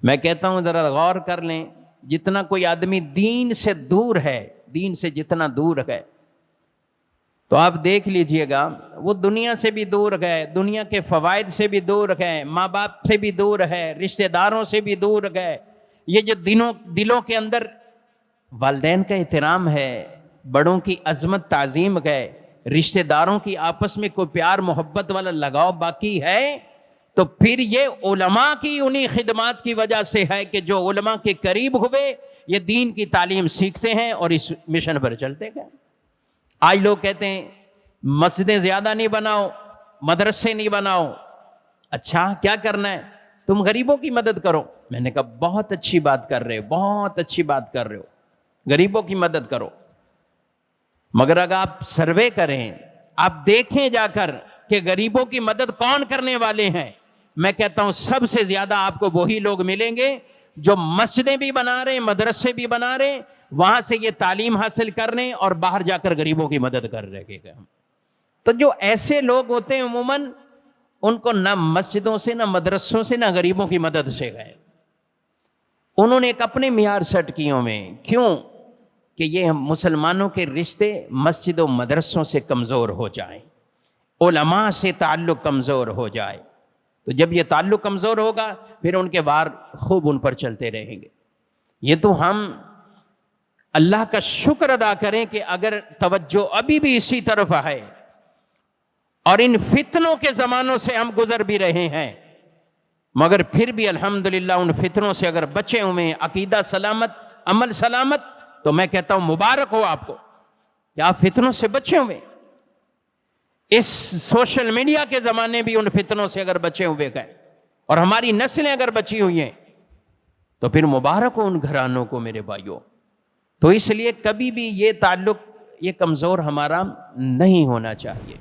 میں کہتا ہوں ذرا غور کر لیں، جتنا کوئی آدمی دین سے دور ہے، دین سے جتنا دور ہے، تو آپ دیکھ لیجئے گا وہ دنیا سے بھی دور گئے، دنیا کے فوائد سے بھی دور گئے، ماں باپ سے بھی دور ہے، رشتہ داروں سے بھی دور گئے۔ یہ جو دلوں کے اندر والدین کا احترام ہے، بڑوں کی عظمت تعظیم گئے، رشتہ داروں کی آپس میں کوئی پیار محبت والا لگاؤ باقی ہے، تو پھر یہ علماء کی انہی خدمات کی وجہ سے ہے کہ جو علماء کے قریب ہوئے، یہ دین کی تعلیم سیکھتے ہیں اور اس مشن پر چلتے گئے۔ آج لوگ کہتے ہیں مسجدیں زیادہ نہیں بناؤ، مدرسے نہیں بناؤ۔ اچھا کیا کرنا ہے؟ تم غریبوں کی مدد کرو۔ میں نے کہا بہت اچھی بات کر رہے ہو، بہت اچھی بات کر رہے ہو، غریبوں کی مدد کرو، مگر اگر آپ سروے کریں، آپ دیکھیں جا کر کہ غریبوں کی مدد کون کرنے والے ہیں، میں کہتا ہوں سب سے زیادہ آپ کو وہی لوگ ملیں گے جو مسجدیں بھی بنا رہے ہیں، مدرسے بھی بنا رہے ہیں، وہاں سے یہ تعلیم حاصل کرنے اور باہر جا کر غریبوں کی مدد کر رہے ہیں۔ تو جو ایسے لوگ ہوتے ہیں عموماً ان کو نہ مسجدوں سے، نہ مدرسوں سے، نہ غریبوں کی مدد سے گئے، انہوں نے ایک اپنے معیار سیٹ کیوں میں، کیوں کہ یہ مسلمانوں کے رشتے مسجد و مدرسوں سے کمزور ہو جائیں، علماء سے تعلق کمزور ہو جائے، تو جب یہ تعلق کمزور ہوگا پھر ان کے وار خوب ان پر چلتے رہیں گے۔ یہ تو ہم اللہ کا شکر ادا کریں کہ اگر توجہ ابھی بھی اسی طرف ہے اور ان فتنوں کے زمانوں سے ہم گزر بھی رہے ہیں، مگر پھر بھی الحمدللہ ان فتنوں سے اگر بچے ہوئے، عقیدہ سلامت، عمل سلامت، تو میں کہتا ہوں مبارک ہو آپ کو کہ آپ فتنوں سے بچے ہوئے۔ اس سوشل میڈیا کے زمانے بھی ان فتنوں سے اگر بچے ہوئے گئے اور ہماری نسلیں اگر بچی ہوئی ہیں تو پھر مبارک ہو ان گھرانوں کو میرے بھائیوں۔ تو اس لیے کبھی بھی یہ تعلق یہ کمزور ہمارا نہیں ہونا چاہیے۔